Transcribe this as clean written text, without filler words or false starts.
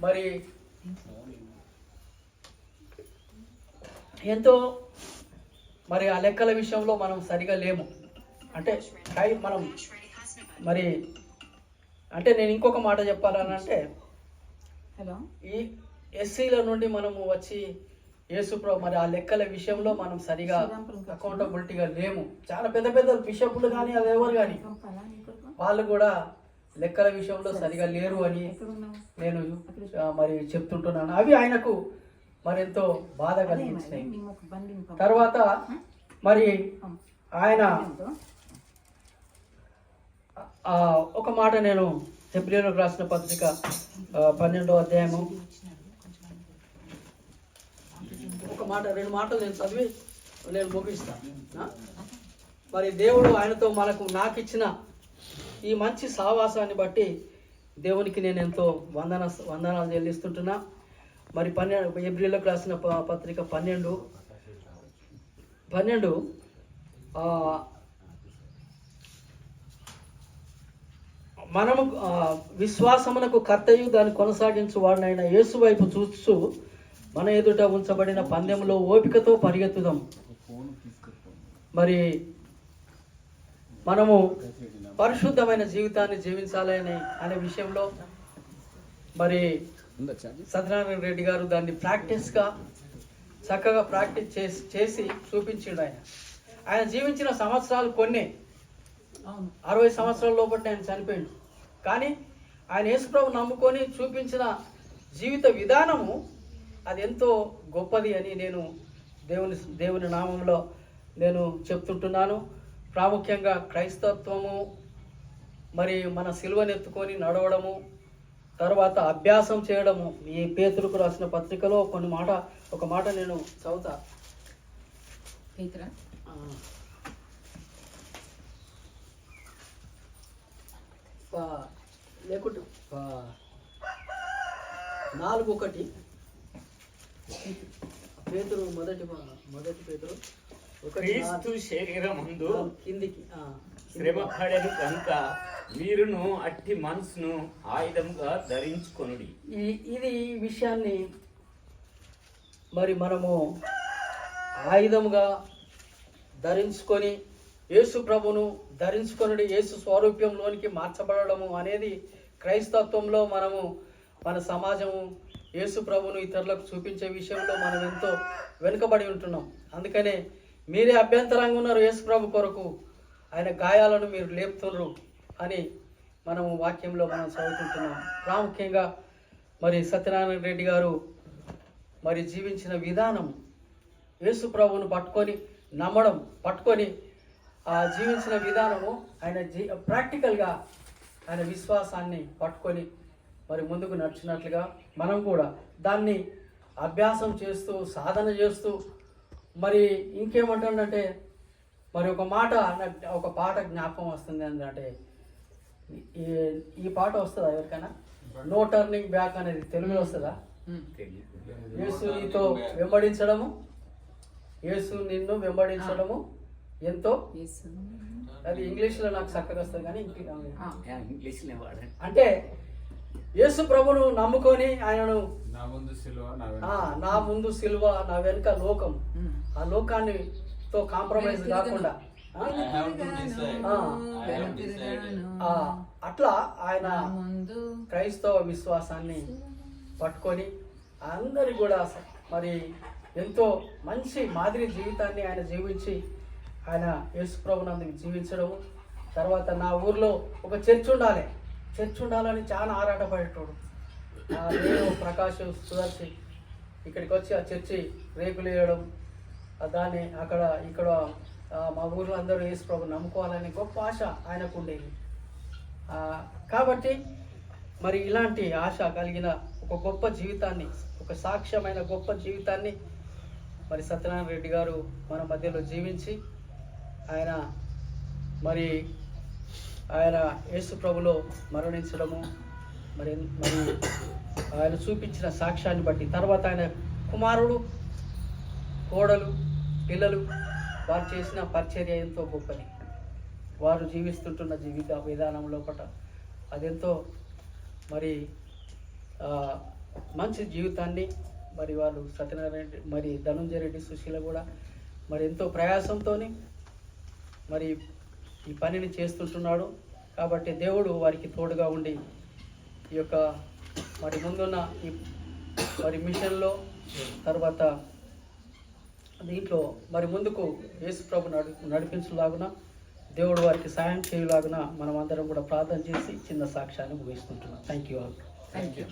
మరి ఎంతో మరి ఆ లెక్కల విషయంలో మనం సరిగా లేము. అంటే మనం మరి అంటే నేను ఇంకొక మాట చెప్పాలని అంటే ఈ ఎస్సీల నుండి మనము వచ్చి యేసుప్రభు మరి ఆ లెక్కల విషయంలో మనం సరిగా అకౌంటబిలిటీగా లేము. చాలా పెద్ద పెద్ద బిషపులు కానీ అది ఎవరు కానీ వాళ్ళు కూడా లెక్కల విషయంలో సరిగా లేరు అని నేను మరి చెప్తుంటున్నాను. అవి ఆయనకు మరెంతో బాధ కలిగించినాయి. తర్వాత మరి ఆయన ఒక మాట నేను హెబ్రీయులకు రాసిన పత్రిక 12వ అధ్యాయము ఒక మాట 2 మాటలు నేను చదివి నేను ముగిస్తాను. మరి దేవుడు ఆయనతో నాకు ఇచ్చిన ఈ మంచి సావాసాన్ని బట్టి దేవునికి నేను ఎంతో వందనాలు చెల్లిస్తుంటున్నా. మరి హెబ్రీయులకు రాసిన పత్రిక 12 మనము విశ్వాసమునకు కర్తయు దాన్ని కొనసాగించు వాడినైనా యేసు వైపు చూస్తూ మన ఎదుట ఉంచబడిన పందెంలో ఓపికతో పరిగెత్తుదాం. మరి మనము పరిశుద్ధమైన జీవితాన్ని జీవించాలని అనే విషయంలో మరి సత్యనారాయణ రెడ్డి గారు దాన్ని చక్కగా ప్రాక్టీస్ చేసి చూపించిండు. ఆయన జీవించిన సంవత్సరాలు కొన్ని 60 సంవత్సరాల లోపల ఆయన చనిపోయిండు. కానీ ఆయన యేసుప్రభు నమ్ముకొని చూపించిన జీవిత విధానము అది ఎంతో గొప్పది అని నేను దేవుని నామంలో నేను చెప్తుంటున్నాను. ప్రాముఖ్యంగా క్రైస్తవత్వము మరి మన సిలువనెత్తుకొని నడవడము, తర్వాత అభ్యాసం చేయడము. ఈ పేతురుకు రాసిన పత్రికలో ఒక మాట నేను చదువుతా. లేకుంటే 4:1 పేతురు మొదటి పేతురు క్రీస్తు శరీరమందు కిందికి శ్రమపడెను కనుక మీరును అట్టి మనసును ఆయుధంగా ధరించుకొనుడి. ఈ విషయాన్ని మరి మనము ఆయుధంగా ధరించుకొని యేసు ప్రభును ధరించుకొనుడి, యేసు స్వరూప్యంలోనికి మార్చబడము అనేది క్రైస్తత్వంలో మన సమాజము యేసు ప్రభును ఇతరులకు చూపించే విషయంలో మనం ఎంతో వెనుకబడి ఉంటున్నాం. అందుకనే మీరే అభ్యంతరంగా ఉన్నారు యేసు ప్రభు కొరకు, ఆయన గాయాలను మీరు లేపుతున్నారు అని మనము వాక్యంలో మనం చదువుకుంటున్నాం. ప్రాముఖ్యంగా మరి సత్యనారాయణ రెడ్డి గారు మరి జీవించిన విధానం, యేసు ప్రభువును పట్టుకొని జీవించిన విధానము, ఆయన ప్రాక్టికల్గా ఆయన విశ్వాసాన్ని పట్టుకొని మరి ముందుకు నడిచినట్లుగా మనం కూడా దాన్ని అభ్యాసం చేస్తూ సాధన చేస్తూ మరి ఇంకేమంటుందంటే మరి ఒక పాట జ్ఞాపకం వస్తుంది. ఏంటంటే ఈ పాట వస్తుందా ఎవరికైనా? నో టర్నింగ్ బ్యాక్ అనేది తెలుగులో వస్తుందా? యేసు నీతో వెంబడించడము, యేసు నిన్ను వెంబడించడము ఎంతో, అది ఇంగ్లీష్లో నాకు చక్కగా వస్తుంది కానీ అంటే యేసు ప్రభును నమ్ముకొని ఆయనను నా ముందు సిలువ నా వెనుక లోకం, ఆ లోకాన్నితో కాంప్రమైజ్ కాకుండా అట్లా ఆయన క్రైస్తవ విశ్వాసాన్ని పట్టుకొని అందరి కూడా మరి ఎంతో మంచి మాదిరి జీవితాన్ని ఆయన జీవించి ఆయన యేసు ప్రభునందుకు జీవించడము. తర్వాత నా ఊర్లో ఒక చర్చ్ ఉండాలని చాలా ఆరాటపడేటోడు. నేను ప్రకాష్ సుదర్శి ఇక్కడికి వచ్చి ఆ చర్చి రేకులు వేయడం, దాన్ని ఇక్కడ మా ఊర్లో అందరూ యేసు ప్రభు నమ్ముకోవాలని గొప్ప ఆశ ఆయనకు ఉండేది. కాబట్టి మరి ఇలాంటి ఆశ కలిగిన ఒక గొప్ప జీవితాన్ని, ఒక సాక్ష్యమైన గొప్ప జీవితాన్ని మరి సత్యనారాయణ రెడ్డి గారు మన మధ్యలో జీవించి ఆయన యేసు ప్రభులో మరణించడము, మరి ఆయన చూపించిన సాక్ష్యాన్ని బట్టి తర్వాత ఆయన కుమారుడు, కోడలు, పిల్లలు వారు చేసిన పరిచర్య ఎంతో గొప్పది. వారు జీవిస్తుంటున్న జీవిత విధానం లోపల అదెంతో మరి మంచి జీవితాన్ని మరి వాళ్ళు సత్యనారాయణ రెడ్డి మరి ధనుంజయ రెడ్డి సుశీల కూడా మరి ఎంతో ప్రయాసంతో మరి ఈ పనిని చేస్తుంటున్నాడు. కాబట్టి దేవుడు వారికి తోడుగా ఉండి ఈ యొక్క మరి ముందున్న ఈ మరి మిషన్లో తర్వాత దీంట్లో మరి ముందుకు యేసు ప్రభు నడిపించలాగున దేవుడు వారికి సాయం చేయలాగున మనం అందరం కూడా ప్రార్థన చేసి చిన్న సాక్ష్యాన్ని ముగిస్తుంటున్నాం. Thank you all. Thank you.